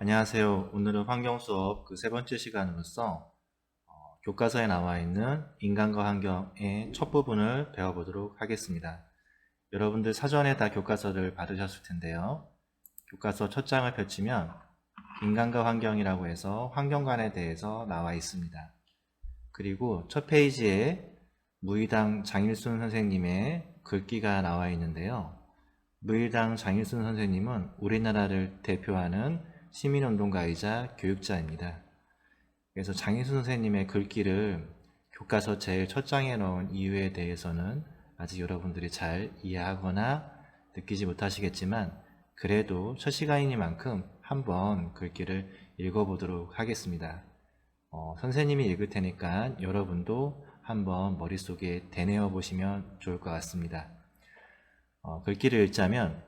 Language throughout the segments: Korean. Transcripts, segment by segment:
안녕하세요. 오늘은 환경 수업 그 세 번째 시간으로서 교과서에 나와 있는 인간과 환경의 첫 부분을 배워보도록 하겠습니다. 여러분들 사전에 다 교과서를 받으셨을 텐데요. 교과서 첫 장을 펼치면 인간과 환경이라고 해서 환경관에 대해서 나와 있습니다. 그리고 첫 페이지에 무의당 장일순 선생님의 글귀가 나와 있는데요. 무의당 장일순 선생님은 우리나라를 대표하는 시민운동가이자 교육자입니다. 그래서 장일순 선생님의 글귀를 교과서 제일 첫 장에 넣은 이유에 대해서는 아직 여러분들이 잘 이해하거나 느끼지 못하시겠지만 그래도 첫 시간이니만큼 한번 글귀를 읽어보도록 하겠습니다. 선생님이 읽을 테니까 여러분도 한번 머릿속에 되뇌어 보시면 좋을 것 같습니다. 글귀를 읽자면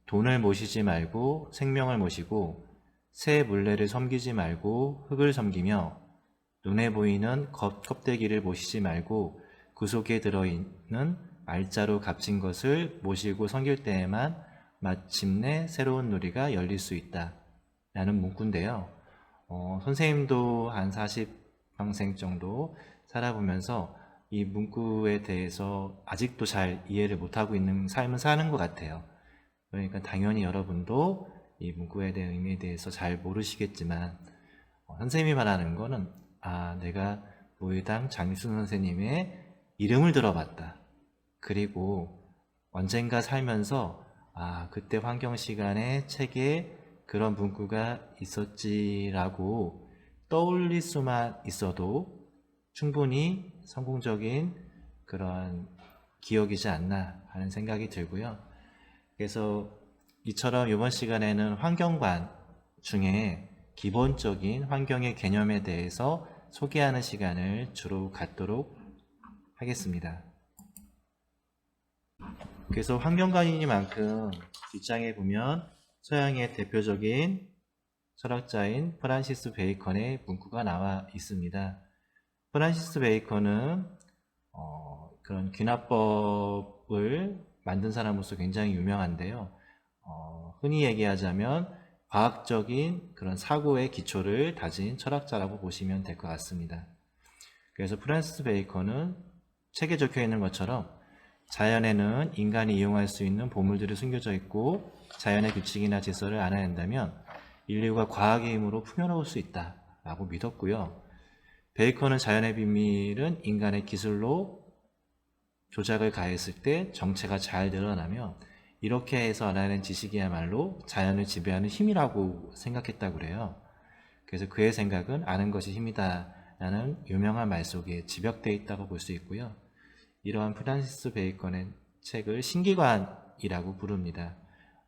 돈을 모시지 말고 생명을 모시고 새 물레를 섬기지 말고 흙을 섬기며 눈에 보이는 껍데기를 모시지 말고 그 속에 들어있는 알짜로 값진 것을 모시고 섬길 때에만 마침내 새로운 누리가 열릴 수 있다 라는 문구인데요. 선생님도 한 40평생 정도 살아보면서 이 문구에 대해서 아직도 잘 이해를 못하고 있는 삶을 사는 것 같아요. 그러니까 당연히 여러분도 이 문구에 대한 의미에 대해서 잘 모르시겠지만 선생님이 말하는 거는 내가 무의당 장일순 선생님의 이름을 들어봤다. 그리고 언젠가 살면서 그때 환경시간에 책에 그런 문구가 있었지라고 떠올릴 수만 있어도 충분히 성공적인 그런 기억이지 않나 하는 생각이 들고요. 그래서 이처럼 이번 시간에는 환경관 중에 기본적인 환경의 개념에 대해서 소개하는 시간을 주로 갖도록 하겠습니다. 그래서 환경관이니만큼 뒷장에 보면 서양의 대표적인 철학자인 프란시스 베이컨의 문구가 나와 있습니다. 프란시스 베이컨은 그런 귀납법을 만든 사람으로서 굉장히 유명한데요. 흔히 얘기하자면 과학적인 그런 사고의 기초를 다진 철학자라고 보시면 될 것 같습니다. 그래서 프란시스 베이컨은 책에 적혀 있는 것처럼 자연에는 인간이 이용할 수 있는 보물들이 숨겨져 있고 자연의 규칙이나 질서를 알아낸다면 인류가 과학의 힘으로 풍요로울 수 있다라고 믿었고요. 베이컨은 자연의 비밀은 인간의 기술로 조작을 가했을 때 정체가 잘 드러나며 이렇게 해서 알아낸 지식이야말로 자연을 지배하는 힘이라고 생각했다고 그래요. 그래서 그의 생각은 아는 것이 힘이다 라는 유명한 말 속에 집약되어 있다고 볼 수 있고요. 이러한 프란시스 베이컨의 책을 신기관이라고 부릅니다.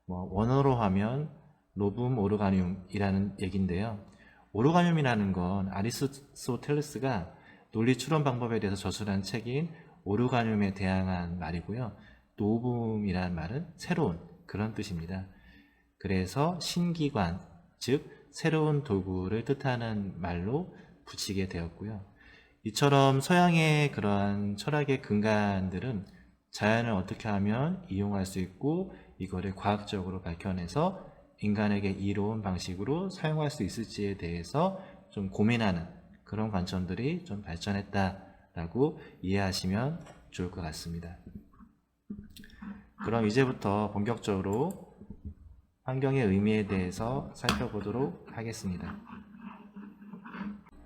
원어로 하면 노붐 오르가늄이라는 얘기인데요. 오르가늄이라는 건 아리스토텔레스가 논리 추론 방법에 대해서 저술한 책인 오르가늄에 대항한 말이고요. 노붐이라는 말은 새로운 그런 뜻입니다. 그래서 신기관, 즉 새로운 도구를 뜻하는 말로 붙이게 되었고요. 이처럼 서양의 그러한 철학의 근간들은 자연을 어떻게 하면 이용할 수 있고 이거를 과학적으로 밝혀내서 인간에게 이로운 방식으로 사용할 수 있을지에 대해서 좀 고민하는 그런 관점들이 좀 발전했다라고 이해하시면 좋을 것 같습니다. 그럼 이제부터 본격적으로 환경의 의미에 대해서 살펴보도록 하겠습니다.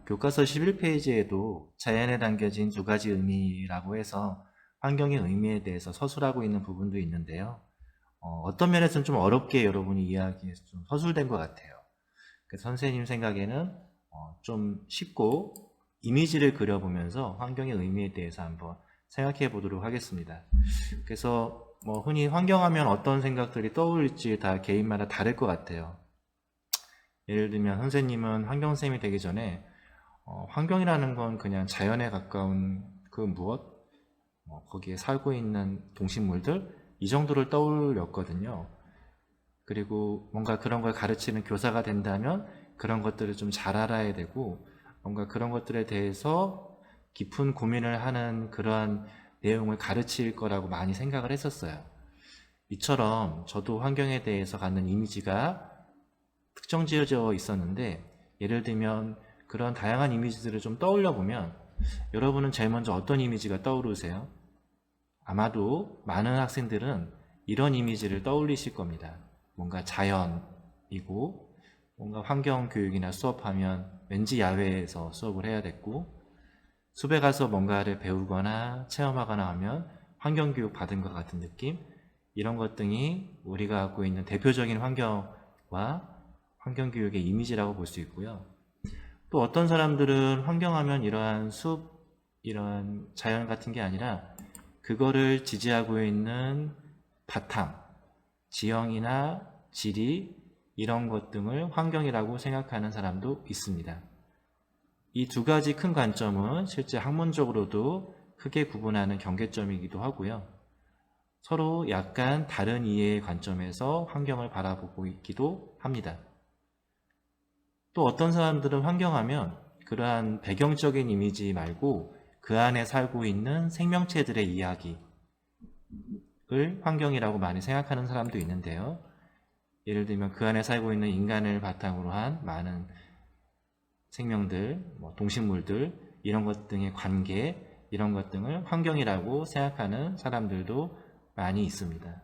교과서 11페이지에도 자연에 담겨진 두 가지 의미라고 해서 환경의 의미에 대해서 서술하고 있는 부분도 있는데요. 어떤 면에서는 좀 어렵게 여러분이 이해하기에 좀 서술된 것 같아요. 그래서 선생님 생각에는 좀 쉽고 이미지를 그려보면서 환경의 의미에 대해서 한번 생각해 보도록 하겠습니다. 그래서 흔히 환경하면 어떤 생각들이 떠올릴지 다 개인마다 다를 것 같아요. 예를 들면 선생님은 환경쌤이 되기 전에 환경이라는 건 그냥 자연에 가까운 그 무엇, 거기에 살고 있는 동식물들 이 정도를 떠올렸거든요. 그리고 뭔가 그런 걸 가르치는 교사가 된다면 그런 것들을 좀 잘 알아야 되고 뭔가 그런 것들에 대해서 깊은 고민을 하는 그러한 내용을 가르칠 거라고 많이 생각을 했었어요. 이처럼 저도 환경에 대해서 갖는 이미지가 특정 지어져 있었는데, 예를 들면 그런 다양한 이미지들을 좀 떠올려 보면 여러분은 제일 먼저 어떤 이미지가 떠오르세요? 아마도 많은 학생들은 이런 이미지를 떠올리실 겁니다. 뭔가 자연이고, 뭔가 환경교육이나 수업하면 왠지 야외에서 수업을 해야 됐고, 숲에 가서 뭔가를 배우거나 체험하거나 하면 환경교육 받은 것 같은 느낌, 이런 것 등이 우리가 갖고 있는 대표적인 환경과 환경교육의 이미지라고 볼 수 있고요. 또 어떤 사람들은 환경하면 이러한 숲, 이런 자연 같은 게 아니라 그거를 지지하고 있는 바탕, 지형이나 지리, 이런 것 등을 환경이라고 생각하는 사람도 있습니다. 이 두 가지 큰 관점은 실제 학문적으로도 크게 구분하는 경계점이기도 하고요. 서로 약간 다른 이해의 관점에서 환경을 바라보고 있기도 합니다. 또 어떤 사람들은 환경하면 그러한 배경적인 이미지 말고 그 안에 살고 있는 생명체들의 이야기를 환경이라고 많이 생각하는 사람도 있는데요. 예를 들면 그 안에 살고 있는 인간을 바탕으로 한 많은 생명들, 동식물들, 이런 것 등의 관계, 이런 것 등을 환경이라고 생각하는 사람들도 많이 있습니다.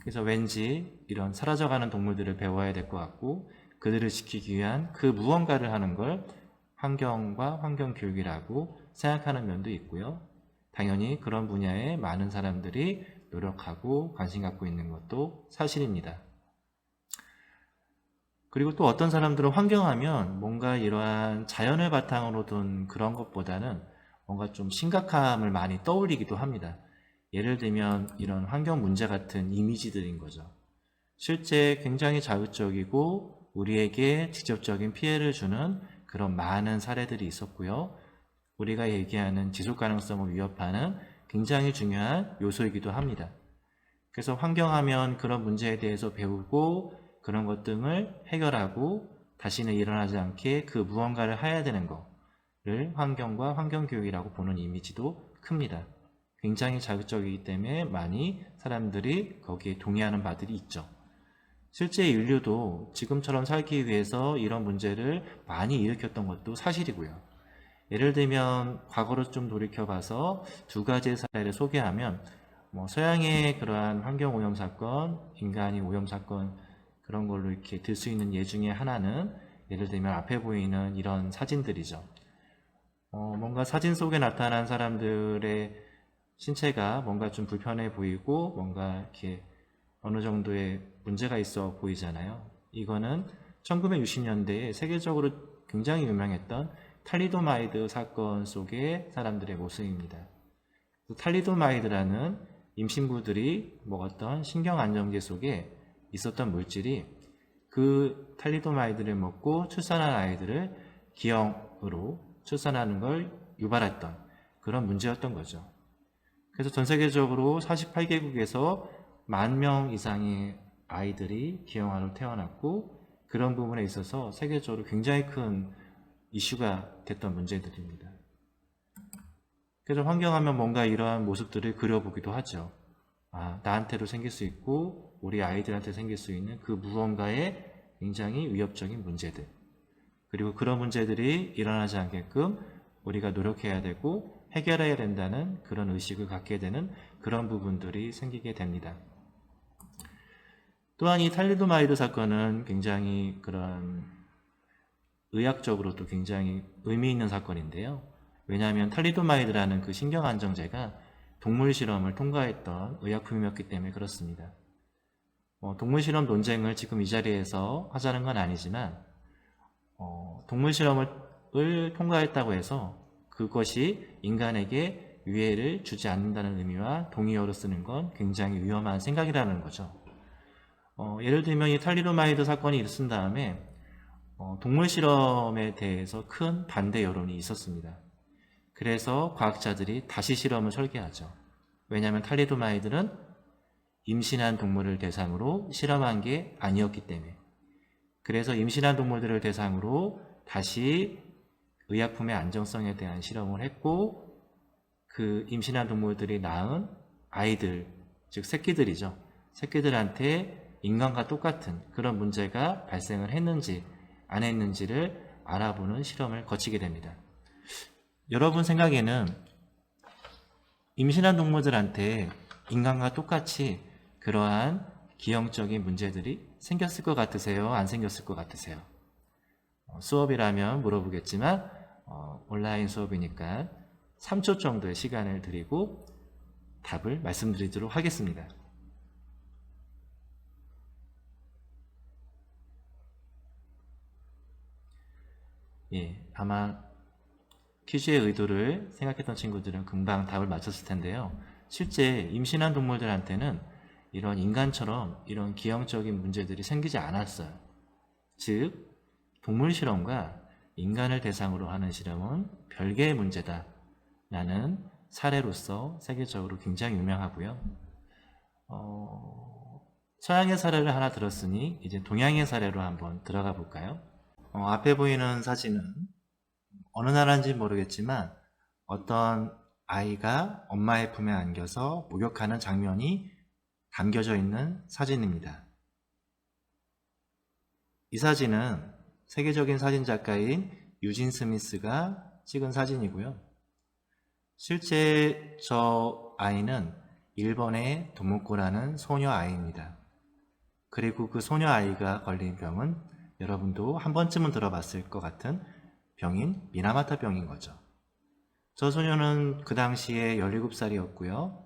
그래서 왠지 이런 사라져가는 동물들을 배워야 될 것 같고, 그들을 지키기 위한 그 무언가를 하는 걸 환경과 환경교육이라고 생각하는 면도 있고요. 당연히 그런 분야에 많은 사람들이 노력하고 관심 갖고 있는 것도 사실입니다. 그리고 또 어떤 사람들은 환경하면 뭔가 이러한 자연을 바탕으로 둔 그런 것보다는 뭔가 좀 심각함을 많이 떠올리기도 합니다. 예를 들면 이런 환경 문제 같은 이미지들인 거죠. 실제 굉장히 자극적이고 우리에게 직접적인 피해를 주는 그런 많은 사례들이 있었고요. 우리가 얘기하는 지속 가능성을 위협하는 굉장히 중요한 요소이기도 합니다. 그래서 환경하면 그런 문제에 대해서 배우고 그런 것 등을 해결하고 다시는 일어나지 않게 그 무언가를 해야 되는 거를 환경과 환경교육이라고 보는 이미지도 큽니다. 굉장히 자극적이기 때문에 많이 사람들이 거기에 동의하는 바들이 있죠. 실제 인류도 지금처럼 살기 위해서 이런 문제를 많이 일으켰던 것도 사실이고요. 예를 들면 과거로 좀 돌이켜봐서 두 가지의 사례를 소개하면 서양의 그러한 환경오염 사건, 인간이 오염 사건, 그런 걸로 이렇게 들 수 있는 예 중에 하나는 예를 들면 앞에 보이는 이런 사진들이죠. 뭔가 사진 속에 나타난 사람들의 신체가 뭔가 좀 불편해 보이고 뭔가 이렇게 어느 정도의 문제가 있어 보이잖아요. 이거는 1960년대에 세계적으로 굉장히 유명했던 탈리도마이드 사건 속의 사람들의 모습입니다. 탈리도마이드라는 임신부들이 먹었던 신경안정제 속에 있었던 물질이 그 탈리도마이드를 먹고 출산한 아이들을 기형으로 출산하는 걸 유발했던 그런 문제였던 거죠. 그래서 전 세계적으로 48개국에서 10,000명 이상의 아이들이 기형아로 태어났고, 그런 부분에 있어서 세계적으로 굉장히 큰 이슈가 됐던 문제들입니다. 그래서 환경하면 뭔가 이러한 모습들을 그려보기도 하죠. 나한테도 생길 수 있고 우리 아이들한테 생길 수 있는 그 무언가의 굉장히 위협적인 문제들, 그리고 그런 문제들이 일어나지 않게끔 우리가 노력해야 되고 해결해야 된다는 그런 의식을 갖게 되는 그런 부분들이 생기게 됩니다. 또한 이 탈리도마이드 사건은 굉장히 그런 의학적으로도 굉장히 의미 있는 사건인데요. 왜냐하면 탈리도마이드라는 그 신경안정제가 동물 실험을 통과했던 의약품이었기 때문에 그렇습니다. 동물 실험 논쟁을 지금 이 자리에서 하자는 건 아니지만 동물 실험을 통과했다고 해서 그것이 인간에게 유해를 주지 않는다는 의미와 동의어로 쓰는 건 굉장히 위험한 생각이라는 거죠. 예를 들면 이 탈리도마이드 사건이 있은 다음에 동물 실험에 대해서 큰 반대 여론이 있었습니다. 그래서 과학자들이 다시 실험을 설계하죠. 왜냐하면 탈리도마이드는 임신한 동물을 대상으로 실험한 게 아니었기 때문에. 그래서 임신한 동물들을 대상으로 다시 의약품의 안정성에 대한 실험을 했고, 그 임신한 동물들이 낳은 아이들, 즉 새끼들이죠. 새끼들한테 인간과 똑같은 그런 문제가 발생을 했는지 안 했는지를 알아보는 실험을 거치게 됩니다. 여러분 생각에는 임신한 동물들한테 인간과 똑같이 그러한 기형적인 문제들이 생겼을 것 같으세요? 안 생겼을 것 같으세요? 수업이라면 물어보겠지만 온라인 수업이니까 3초 정도의 시간을 드리고 답을 말씀드리도록 하겠습니다. 예, 아마 퀴즈의 의도를 생각했던 친구들은 금방 답을 맞췄을 텐데요. 실제 임신한 동물들한테는 이런 인간처럼 이런 기형적인 문제들이 생기지 않았어요. 즉, 동물 실험과 인간을 대상으로 하는 실험은 별개의 문제다 라는 사례로서 세계적으로 굉장히 유명하고요. 서양의 사례를 하나 들었으니 이제 동양의 사례로 한번 들어가 볼까요? 앞에 보이는 사진은 어느 나라인지 모르겠지만 어떤 아이가 엄마의 품에 안겨서 목욕하는 장면이 담겨져 있는 사진입니다. 이 사진은 세계적인 사진작가인 유진 스미스가 찍은 사진이고요. 실제 저 아이는 일본의 도모코라는 소녀 아이입니다. 그리고 그 소녀 아이가 걸린 병은 여러분도 한 번쯤은 들어봤을 것 같은 병인 미나마타 병인 거죠. 저 소녀는 그 당시에 17살이었고요.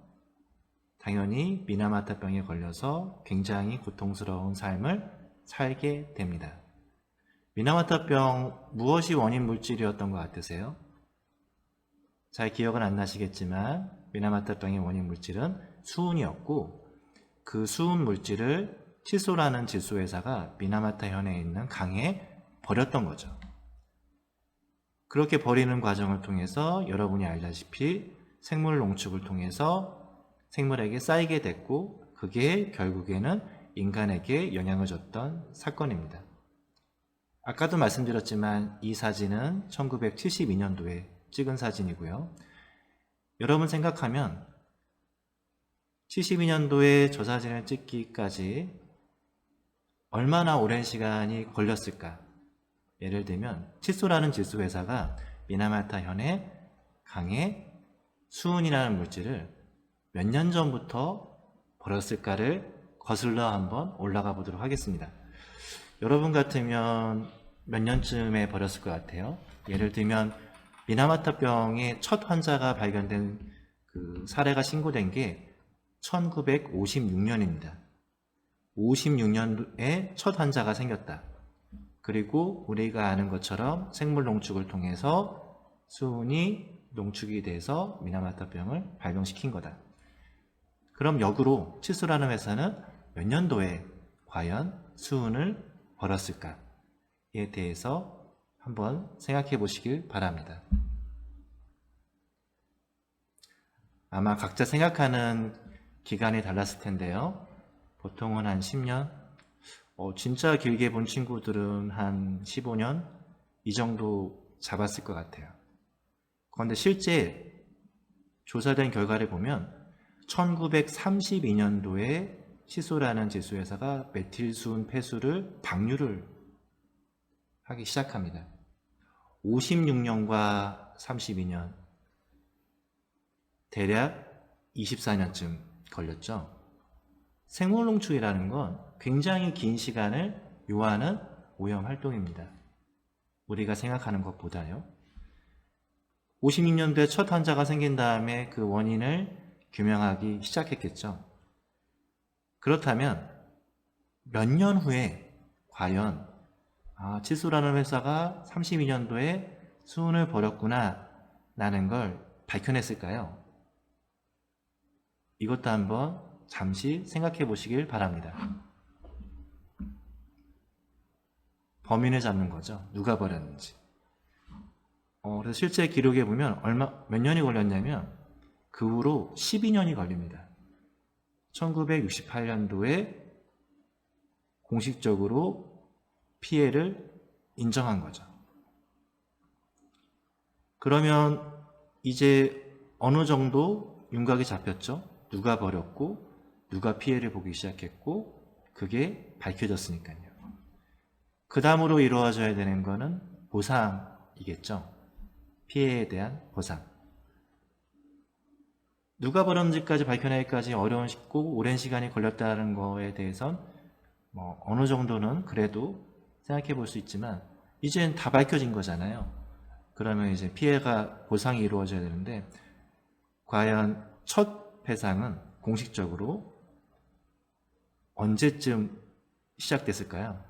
당연히 미나마타 병에 걸려서 굉장히 고통스러운 삶을 살게 됩니다. 미나마타 병 무엇이 원인 물질이었던 것 같으세요? 잘 기억은 안 나시겠지만 미나마타 병의 원인 물질은 수은이었고 그 수은 물질을 칫소라는 질소회사가 미나마타 현에 있는 강에 버렸던 거죠. 그렇게 버리는 과정을 통해서 여러분이 알다시피 생물 농축을 통해서 생물에게 쌓이게 됐고 그게 결국에는 인간에게 영향을 줬던 사건입니다. 아까도 말씀드렸지만 이 사진은 1972년도에 찍은 사진이고요. 여러분 생각하면 72년도에 저 사진을 찍기까지 얼마나 오랜 시간이 걸렸을까? 예를 들면 칫소라는 질소 회사가 미나마타 현의 강에 수은이라는 물질을 몇 년 전부터 버렸을까를 거슬러 한번 올라가 보도록 하겠습니다. 여러분 같으면 몇 년쯤에 버렸을 것 같아요? 예를 들면 미나마타 병의 첫 환자가 발견된 그 사례가 신고된 게 1956년입니다. 56년도에 첫 환자가 생겼다. 그리고 우리가 아는 것처럼 생물 농축을 통해서 수은이 농축이 돼서 미나마타 병을 발병시킨 거다. 그럼 역으로 칫소라는 회사는 몇 년도에 과연 수은을 벌었을까에 대해서 한번 생각해 보시길 바랍니다. 아마 각자 생각하는 기간이 달랐을 텐데요. 보통은 한 10년, 진짜 길게 본 친구들은 한 15년 이 정도 잡았을 것 같아요. 그런데 실제 조사된 결과를 보면 1932년도에 칫소라는 질소회사가 메틸수은 폐수를 방류를 하기 시작합니다. 56년과 32년, 대략 24년쯤 걸렸죠. 생물농축이라는 건 굉장히 긴 시간을 요하는 오염활동입니다. 우리가 생각하는 것보다요. 56년도에 첫 환자가 생긴 다음에 그 원인을 규명하기 시작했겠죠. 그렇다면 몇 년 후에 과연 칫소라는 회사가 32년도에 수은을 버렸구나 라는 걸 밝혀냈을까요? 이것도 한번 잠시 생각해 보시길 바랍니다. 범인을 잡는 거죠. 누가 버렸는지. 그래서 실제 기록에 보면 몇 년이 걸렸냐면 그 후로 12년이 걸립니다. 1968년도에 공식적으로 피해를 인정한 거죠. 그러면 이제 어느 정도 윤곽이 잡혔죠? 누가 버렸고 누가 피해를 보기 시작했고 그게 밝혀졌으니까요. 그 다음으로 이루어져야 되는 거는 보상이겠죠. 피해에 대한 보상. 누가 벌었는지까지 밝혀내기까지 어려운 쉽고 오랜 시간이 걸렸다는 거에 대해선 어느 정도는 그래도 생각해 볼 수 있지만 이젠 다 밝혀진 거잖아요. 그러면 이제 피해가 보상이 이루어져야 되는데 과연 첫 배상은 공식적으로 언제쯤 시작됐을까요?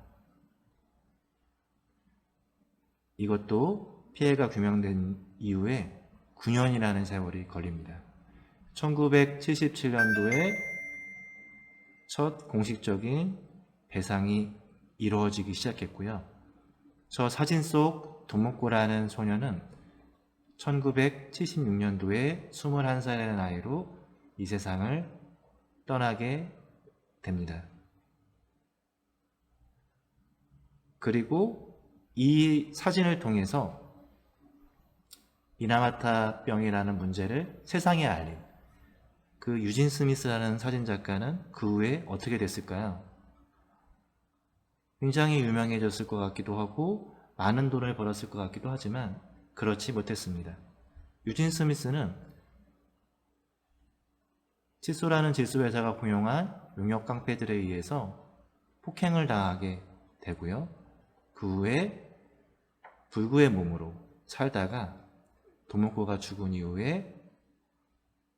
이것도 피해가 규명된 이후에 9년이라는 세월이 걸립니다. 1977년도에 첫 공식적인 배상이 이루어지기 시작했고요. 저 사진 속 도목고라는 소녀는 1976년도에 21살의 나이로 이 세상을 떠나게 됩니다. 그리고 이 사진을 통해서 이나마타 병이라는 문제를 세상에 알린 그 유진 스미스라는 사진작가는 그 후에 어떻게 됐을까요? 굉장히 유명해졌을 것 같기도 하고 많은 돈을 벌었을 것 같기도 하지만 그렇지 못했습니다. 유진 스미스는 칫소라는 질소회사가 공용한 용역 깡패들에 의해서 폭행을 당하게 되고요. 그 후에 불구의 몸으로 살다가 도모코가 죽은 이후에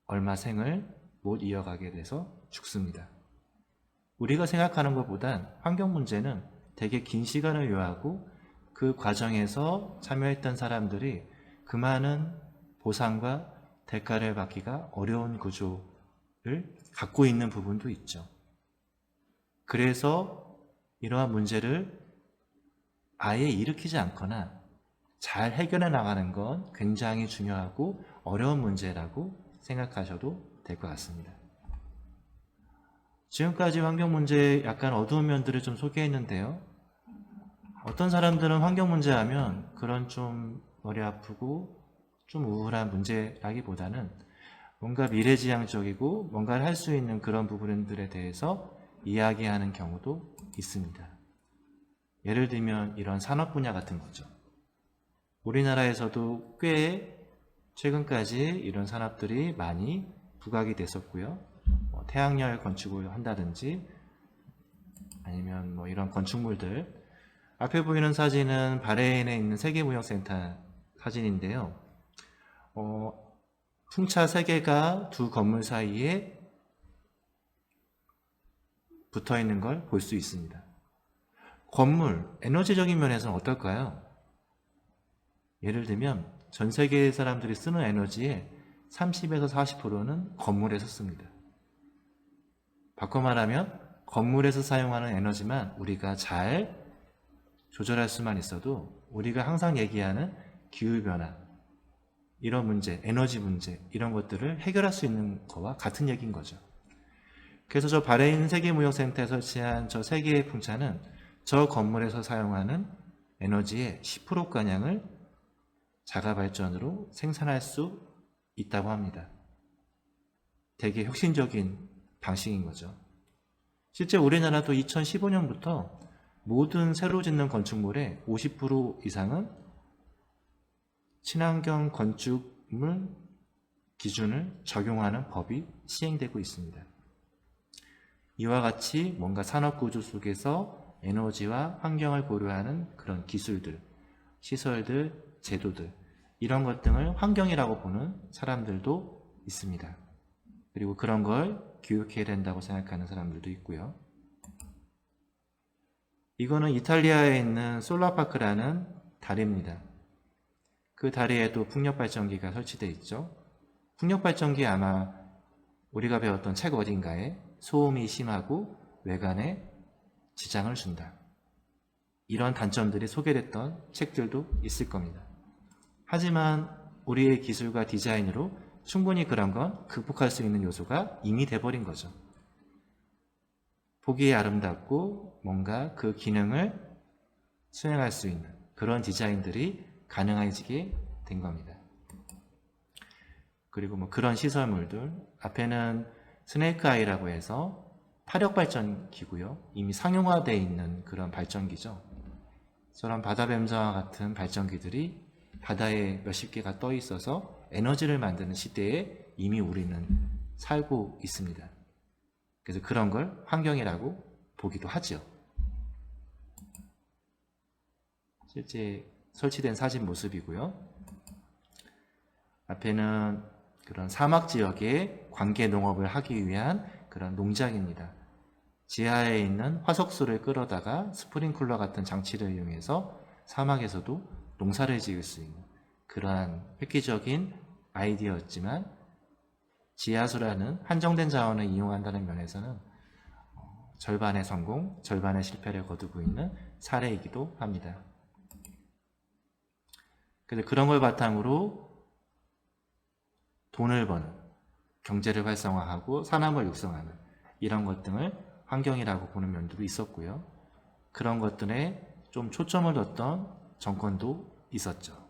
얼마 생을 못 이어가게 돼서 죽습니다. 우리가 생각하는 것보단 환경 문제는 되게 긴 시간을 요하고 그 과정에서 참여했던 사람들이 그 많은 보상과 대가를 받기가 어려운 구조를 갖고 있는 부분도 있죠. 그래서 이러한 문제를 아예 일으키지 않거나 잘 해결해 나가는 건 굉장히 중요하고 어려운 문제라고 생각하셔도 될 것 같습니다. 지금까지 환경 문제의 약간 어두운 면들을 좀 소개했는데요. 어떤 사람들은 환경 문제 하면 그런 좀 머리 아프고 좀 우울한 문제라기보다는 뭔가 미래지향적이고 뭔가를 할 수 있는 그런 부분들에 대해서 이야기하는 경우도 있습니다. 예를 들면 이런 산업 분야 같은 거죠. 우리나라에서도 꽤 최근까지 이런 산업들이 많이 부각이 됐었고요. 태양열 건축을 한다든지 아니면 이런 건축물들. 앞에 보이는 사진은 바레인에 있는 세계무역센터 사진인데요. 풍차 3개가 두 건물 사이에 붙어 있는 걸 볼 수 있습니다. 건물, 에너지적인 면에서는 어떨까요? 예를 들면 전 세계의 사람들이 쓰는 에너지의 30에서 40%는 건물에서 씁니다. 바꿔 말하면 건물에서 사용하는 에너지만 우리가 잘 조절할 수만 있어도 우리가 항상 얘기하는 기후변화, 이런 문제, 에너지 문제 이런 것들을 해결할 수 있는 거와 같은 얘기인 거죠. 그래서 저 바레인 세계무역센터에 설치한 저 3개의 풍차는 저 건물에서 사용하는 에너지의 10%가량을 자가발전으로 생산할 수 있다고 합니다. 되게 혁신적인 방식인 거죠. 실제 우리나라도 2015년부터 모든 새로 짓는 건축물의 50% 이상은 친환경 건축물 기준을 적용하는 법이 시행되고 있습니다. 이와 같이 뭔가 산업구조 속에서 에너지와 환경을 고려하는 그런 기술들, 시설들, 제도들 이런 것 등을 환경이라고 보는 사람들도 있습니다. 그리고 그런 걸 교육해야 된다고 생각하는 사람들도 있고요. 이거는 이탈리아에 있는 솔라파크라는 다리입니다. 그 다리에도 풍력발전기가 설치되어 있죠. 풍력발전기 아마 우리가 배웠던 책 어딘가에 소음이 심하고 외관에 지장을 준다. 이런 단점들이 소개됐던 책들도 있을 겁니다. 하지만 우리의 기술과 디자인으로 충분히 그런 건 극복할 수 있는 요소가 이미 돼버린 거죠. 보기에 아름답고 뭔가 그 기능을 수행할 수 있는 그런 디자인들이 가능해지게 된 겁니다. 그리고 그런 시설물들, 앞에는 스네이크 아이라고 해서 타력 발전기고요. 이미 상용화되어 있는 그런 발전기죠. 저런 바다뱀자와 같은 발전기들이 바다에 몇십 개가 떠 있어서 에너지를 만드는 시대에 이미 우리는 살고 있습니다. 그래서 그런 걸 환경이라고 보기도 하죠. 실제 설치된 사진 모습이고요. 앞에는 그런 사막 지역에 관계 농업을 하기 위한 그런 농장입니다. 지하에 있는 화석수를 끌어다가 스프링클러 같은 장치를 이용해서 사막에서도 농사를 지을 수 있는 그러한 획기적인 아이디어였지만 지하수라는 한정된 자원을 이용한다는 면에서는 절반의 성공, 절반의 실패를 거두고 있는 사례이기도 합니다. 그래서 그런 걸 바탕으로 돈을 버는, 경제를 활성화하고 산업을 육성하는 이런 것 등을 환경이라고 보는 면도 있었고요. 그런 것들에 좀 초점을 뒀던 정권도 있었죠.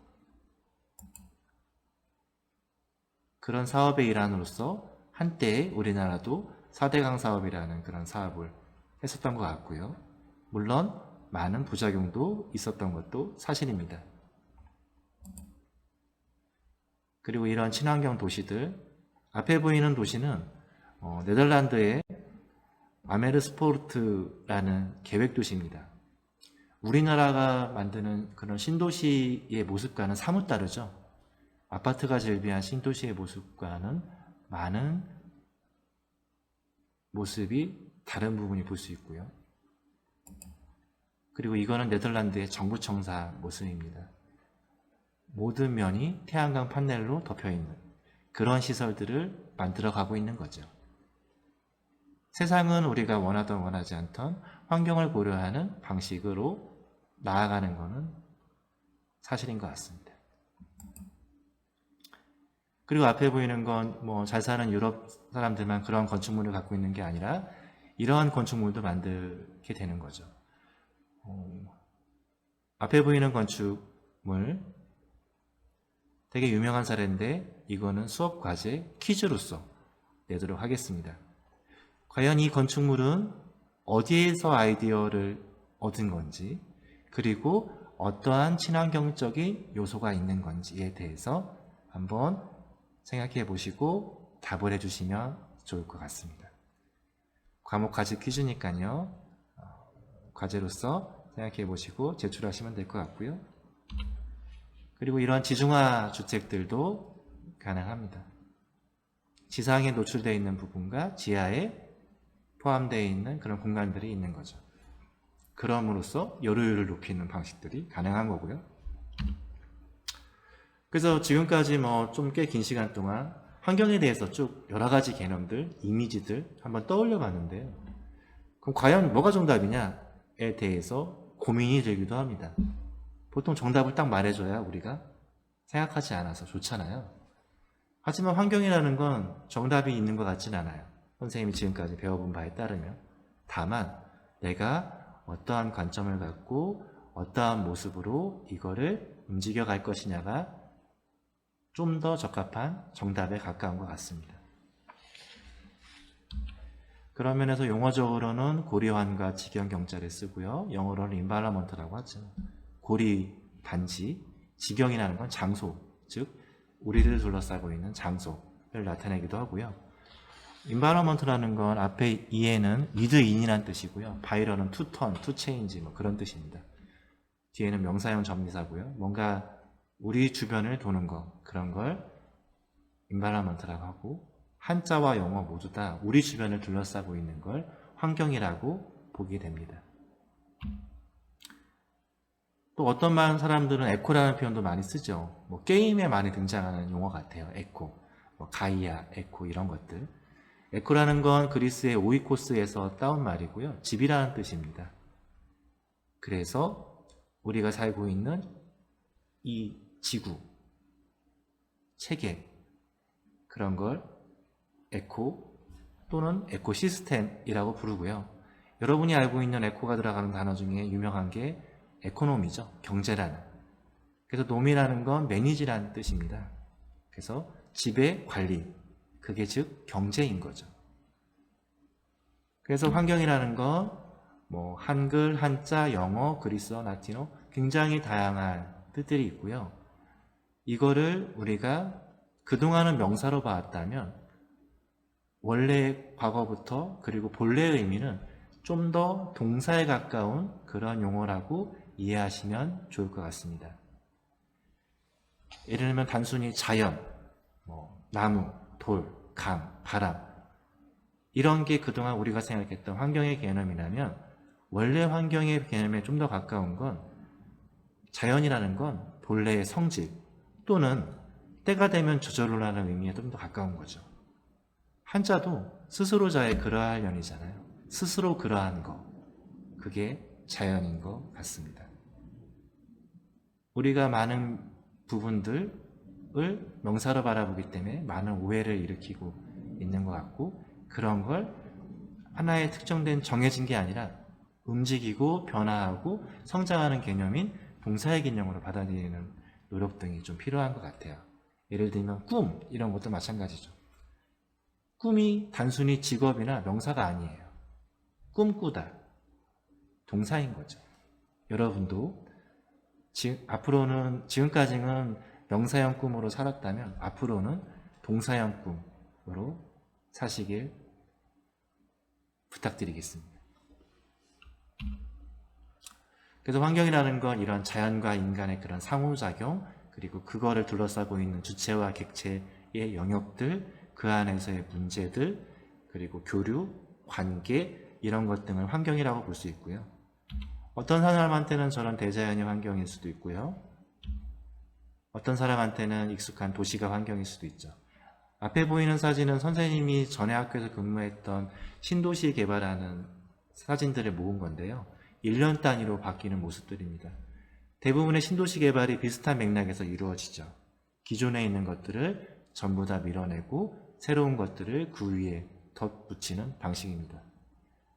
그런 사업의 일환으로서 한때 우리나라도 4대강 사업이라는 그런 사업을 했었던 것 같고요. 물론 많은 부작용도 있었던 것도 사실입니다. 그리고 이런 친환경 도시들, 앞에 보이는 도시는 네덜란드의 아메르스포르트라는 계획도시입니다. 우리나라가 만드는 그런 신도시의 모습과는 사뭇 다르죠. 아파트가 즐비한 신도시의 모습과는 많은 모습이 다른 부분이 볼 수 있고요. 그리고 이거는 네덜란드의 정부청사 모습입니다. 모든 면이 태양광 판넬로 덮여있는 그런 시설들을 만들어가고 있는 거죠. 세상은 우리가 원하던 원하지 않던 환경을 고려하는 방식으로 나아가는 것은 사실인 것 같습니다. 그리고 앞에 보이는 건 뭐 잘 사는 유럽 사람들만 그런 건축물을 갖고 있는 게 아니라 이러한 건축물도 만들게 되는 거죠. 앞에 보이는 건축물 되게 유명한 사례인데 이거는 수업 과제 퀴즈로서 내도록 하겠습니다. 과연 이 건축물은 어디에서 아이디어를 얻은 건지 그리고 어떠한 친환경적인 요소가 있는 건지에 대해서 한번 생각해 보시고 답을 해주시면 좋을 것 같습니다. 과목 과제 퀴즈니까요. 과제로서 생각해 보시고 제출하시면 될 것 같고요. 그리고 이런 지중화 주택들도 가능합니다. 지상에 노출되어 있는 부분과 지하에 포함되어 있는 그런 공간들이 있는 거죠. 그럼으로써 여료율을 높이는 방식들이 가능한 거고요. 그래서 지금까지 뭐 좀 꽤 긴 시간 동안 환경에 대해서 쭉 여러 가지 개념들, 이미지들 한번 떠올려 봤는데요. 그럼 과연 뭐가 정답이냐에 대해서 고민이 들기도 합니다. 보통 정답을 딱 말해줘야 우리가 생각하지 않아서 좋잖아요. 하지만 환경이라는 건 정답이 있는 것 같진 않아요. 선생님이 지금까지 배워본 바에 따르면. 다만 내가 어떠한 관점을 갖고 어떠한 모습으로 이거를 움직여 갈 것이냐가 좀 더 적합한 정답에 가까운 것 같습니다. 그런 면에서 용어적으로는 고리환과 직영경자를 쓰고요. 영어로는 environment라고 하죠. 고리 단지, 직영이라는 건 장소, 즉 우리를 둘러싸고 있는 장소를 나타내기도 하고요. environment라는 건 앞에 e에는 with in이라는 뜻이고요. by라는 to turn, to change 뭐 그런 뜻입니다. 뒤에는 명사형 접미사고요. 뭔가 우리 주변을 도는 것, 그런 걸 environment라고 하고 한자와 영어 모두 다 우리 주변을 둘러싸고 있는 걸 환경이라고 보게 됩니다. 또 어떤 많은 사람들은 에코라는 표현도 많이 쓰죠. 뭐 게임에 많이 등장하는 용어 같아요. 에코, 뭐 가이아, 에코 이런 것들. 에코라는 건 그리스의 오이코스에서 따온 말이고요. 집이라는 뜻입니다. 그래서 우리가 살고 있는 이 지구, 체계 그런 걸 에코 또는 에코시스템이라고 부르고요. 여러분이 알고 있는 에코가 들어가는 단어 중에 유명한 게 에코노미죠. 경제라는. 그래서 노미라는 건 매니지라는 뜻입니다. 그래서 지배 관리, 그게 즉 경제인 거죠. 그래서 환경이라는 건 뭐 한글, 한자, 영어, 그리스어, 라틴어 굉장히 다양한 뜻들이 있고요. 이거를 우리가 그동안은 명사로 봐왔다면 원래 과거부터 그리고 본래의 의미는 좀 더 동사에 가까운 그런 용어라고 이해하시면 좋을 것 같습니다. 예를 들면 단순히 자연, 나무, 돌, 강, 바람 이런 게 그동안 우리가 생각했던 환경의 개념이라면 원래 환경의 개념에 좀 더 가까운 건 자연이라는 건 본래의 성질 또는 때가 되면 저절로 라는 의미에 좀 더 가까운 거죠. 한자도 스스로 자의 그러하려니잖아요. 스스로 그러한 거 그게 자연인 것 같습니다. 우리가 많은 부분들을 명사로 바라보기 때문에 많은 오해를 일으키고 있는 것 같고 그런 걸 하나의 특정된 정해진 게 아니라 움직이고 변화하고 성장하는 개념인 동사의 개념으로 받아들이는 노력 등이 좀 필요한 것 같아요. 예를 들면 꿈 이런 것도 마찬가지죠. 꿈이 단순히 직업이나 명사가 아니에요. 꿈꾸다 동사인 거죠. 여러분도 지금까지는 명사형 꿈으로 살았다면 앞으로는 동사형 꿈으로 사시길 부탁드리겠습니다. 그래서 환경이라는 건 이런 자연과 인간의 그런 상호작용 그리고 그거를 둘러싸고 있는 주체와 객체의 영역들 그 안에서의 문제들 그리고 교류, 관계 이런 것 등을 환경이라고 볼 수 있고요. 어떤 사람한테는 저런 대자연이 환경일 수도 있고요. 어떤 사람한테는 익숙한 도시가 환경일 수도 있죠. 앞에 보이는 사진은 선생님이 전에 학교에서 근무했던 신도시 개발하는 사진들을 모은 건데요. 1년 단위로 바뀌는 모습들입니다. 대부분의 신도시 개발이 비슷한 맥락에서 이루어지죠. 기존에 있는 것들을 전부 다 밀어내고 새로운 것들을 그 위에 덧붙이는 방식입니다.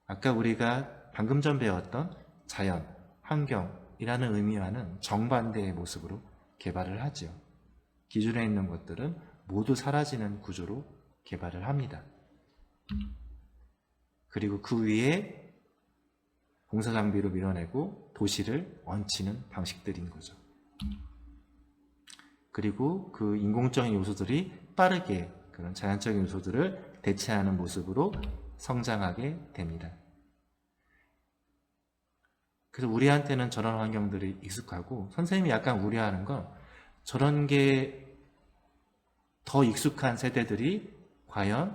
아까 우리가 방금 전 배웠던 자연, 환경이라는 의미와는 정반대의 모습으로 개발을 하죠. 기존에 있는 것들은 모두 사라지는 구조로 개발을 합니다. 그리고 그 위에 공사 장비로 밀어내고 도시를 얹히는 방식들인 거죠. 그리고 그 인공적인 요소들이 빠르게 그런 자연적인 요소들을 대체하는 모습으로 성장하게 됩니다. 그래서 우리한테는 저런 환경들이 익숙하고 선생님이 약간 우려하는 건 저런 게 더 익숙한 세대들이 과연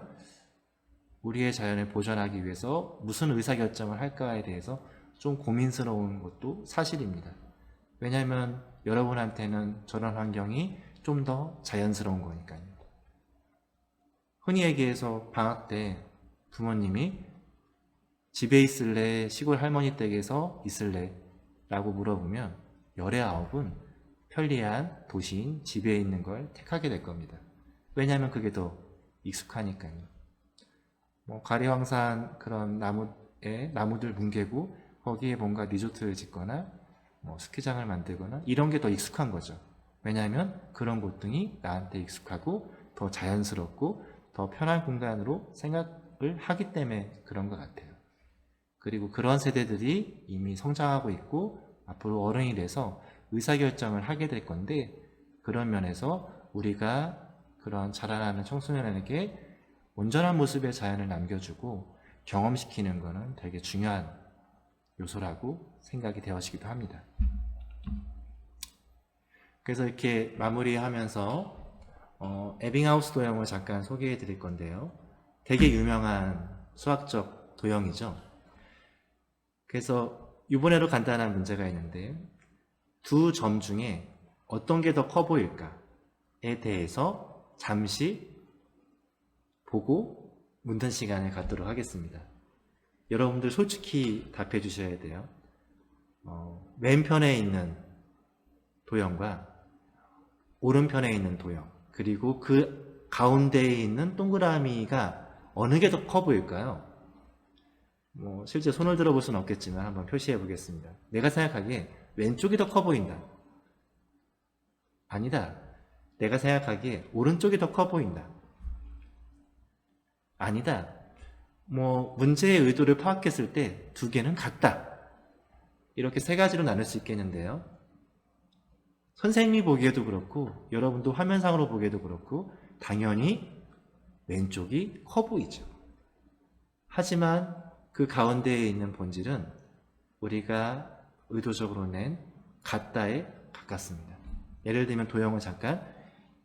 우리의 자연을 보존하기 위해서 무슨 의사결정을 할까에 대해서 좀 고민스러운 것도 사실입니다. 왜냐하면 여러분한테는 저런 환경이 좀 더 자연스러운 거니까요. 흔히 얘기해서 방학 때 부모님이 집에 있을래? 시골 할머니 댁에서 있을래? 라고 물어보면 열의 9은 편리한 도시인 집에 있는 걸 택하게 될 겁니다. 왜냐하면 그게 더 익숙하니까요. 가리황산 그런 나무들 뭉개고 거기에 뭔가 리조트를 짓거나 스키장을 만들거나 이런 게 더 익숙한 거죠. 왜냐하면 그런 곳등이 나한테 익숙하고 더 자연스럽고 더 편한 공간으로 생각을 하기 때문에 그런 것 같아요. 그리고 그런 세대들이 이미 성장하고 있고 앞으로 어른이 돼서 의사결정을 하게 될 건데 그런 면에서 우리가 그런 자라나는 청소년에게 온전한 모습의 자연을 남겨주고 경험시키는 것은 되게 중요한 요소라고 생각이 되어지기도 합니다. 그래서 이렇게 마무리하면서 에빙하우스 도형을 잠깐 소개해 드릴 건데요. 되게 유명한 수학적 도형이죠. 그래서 이번에도 간단한 문제가 있는데 두 점 중에 어떤 게 더 커 보일까에 대해서 잠시 보고 묻는 시간을 갖도록 하겠습니다. 여러분들 솔직히 답해 주셔야 돼요. 왼편에 있는 도형과 오른편에 있는 도형 그리고 그 가운데에 있는 동그라미가 어느 게 더 커 보일까요? 실제 손을 들어볼 수는 없겠지만 한번 표시해 보겠습니다. 내가 생각하기에 왼쪽이 더 커 보인다. 아니다. 내가 생각하기에 오른쪽이 더 커 보인다. 아니다. 문제의 의도를 파악했을 때 두 개는 같다. 이렇게 세 가지로 나눌 수 있겠는데요. 선생님이 보기에도 그렇고 여러분도 화면상으로 보기에도 그렇고 당연히 왼쪽이 커 보이죠. 하지만 그 가운데에 있는 본질은 우리가 의도적으로 낸 같다에 가깝습니다. 예를 들면 도형을 잠깐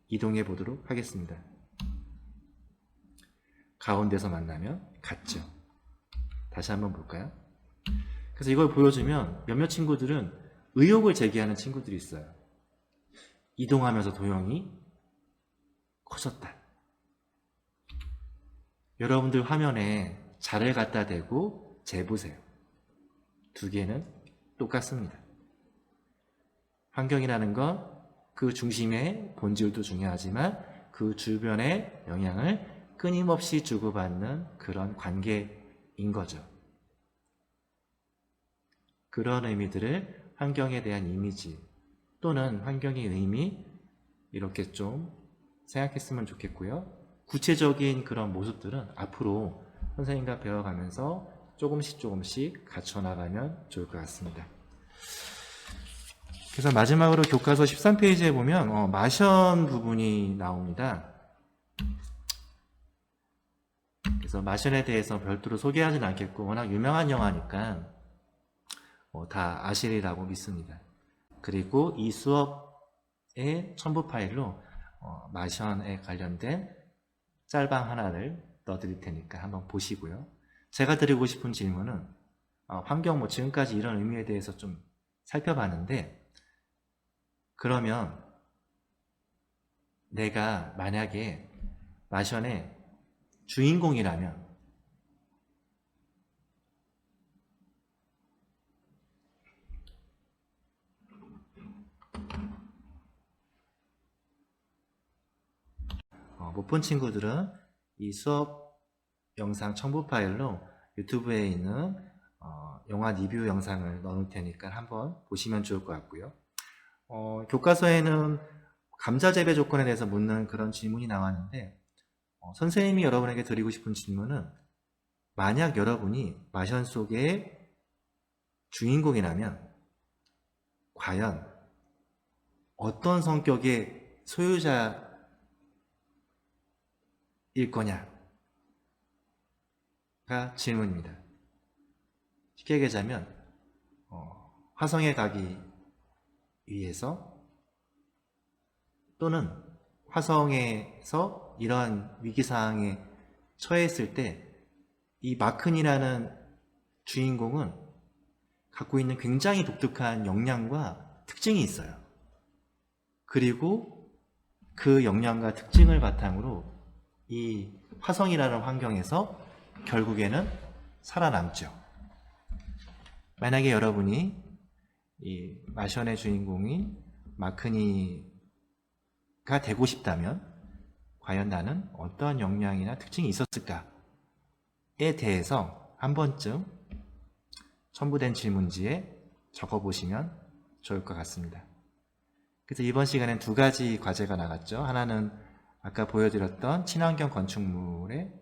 이동해 보도록 하겠습니다. 가운데서 만나면 같죠. 다시 한번 볼까요? 그래서 이걸 보여주면 몇몇 친구들은 의혹을 제기하는 친구들이 있어요. 이동하면서 도형이 커졌다. 여러분들 화면에 자를 갖다 대고 재보세요. 두 개는 똑같습니다. 환경이라는 건 그 중심의 본질도 중요하지만 그 주변의 영향을 끊임없이 주고받는 그런 관계인 거죠. 그런 의미들을 환경에 대한 이미지 또는 환경의 의미 이렇게 좀 생각했으면 좋겠고요. 구체적인 그런 모습들은 앞으로 선생님과 배워가면서 조금씩 갖춰나가면 좋을 것 같습니다. 그래서 마지막으로 교과서 13페이지에 보면 마션 부분이 나옵니다. 그래서 마션에 대해서 별도로 소개하진 않겠고 워낙 유명한 영화니까 다 아시리라고 믿습니다. 그리고 이 수업의 첨부 파일로 마션에 관련된 짤방 하나를 넣어드릴 테니까 한번 보시고요. 제가 드리고 싶은 질문은 환경 지금까지 이런 의미에 대해서 좀 살펴봤는데 그러면 내가 만약에 마션의 주인공이라면 못 본 친구들은 이 수업 영상 첨부 파일로 유튜브에 있는 영화 리뷰 영상을 넣을 테니까 한번 보시면 좋을 것 같고요. 교과서에는 감자 재배 조건에 대해서 묻는 그런 질문이 나왔는데 선생님이 여러분에게 드리고 싶은 질문은 만약 여러분이 마션 속의 주인공이라면 과연 어떤 성격의 소유자일 거냐가 질문입니다. 쉽게 얘기하자면 화성에 가기 위해서 또는 화성에서 이러한 위기상황에 처했을 때 이 마큰이라는 주인공은 갖고 있는 굉장히 독특한 역량과 특징이 있어요. 그리고 그 역량과 특징을 바탕으로 이 화성이라는 환경에서 결국에는 살아남죠. 만약에 여러분이 이 마션의 주인공인 마크니가 되고 싶다면 과연 나는 어떠한 역량이나 특징이 있었을까에 대해서 한 번쯤 첨부된 질문지에 적어보시면 좋을 것 같습니다. 그래서 이번 시간엔 두 가지 과제가 나갔죠. 하나는 아까 보여드렸던 친환경 건축물에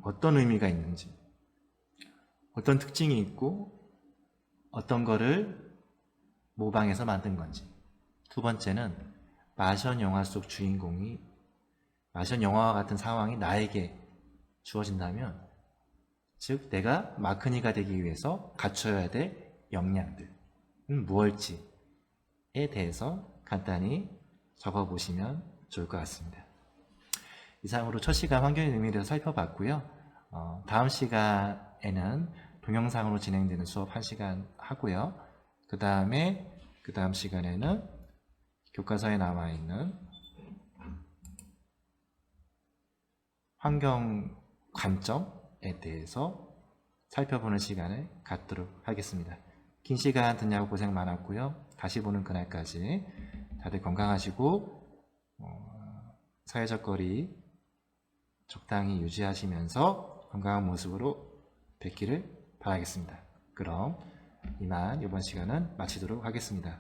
어떤 의미가 있는지, 어떤 특징이 있고 어떤 거를 모방해서 만든 건지. 두 번째는 마션 영화 속 주인공이 마션 영화와 같은 상황이 나에게 주어진다면 즉 내가 마크니가 되기 위해서 갖춰야 될 역량들은 무엇일지에 대해서 간단히 적어보시면 좋을 것 같습니다. 이상으로 첫 시간 환경의 의미에 대해서 살펴봤고요. 다음 시간에는 동영상으로 진행되는 수업 1시간 하고요. 그 다음 시간에는 교과서에 남아있는 환경 관점에 대해서 살펴보는 시간을 갖도록 하겠습니다. 긴 시간 듣냐고 고생 많았고요. 다시 보는 그날까지 다들 건강하시고 사회적 거리 적당히 유지하시면서 건강한 모습으로 뵙기를 바라겠습니다. 그럼 이만 이번 시간은 마치도록 하겠습니다.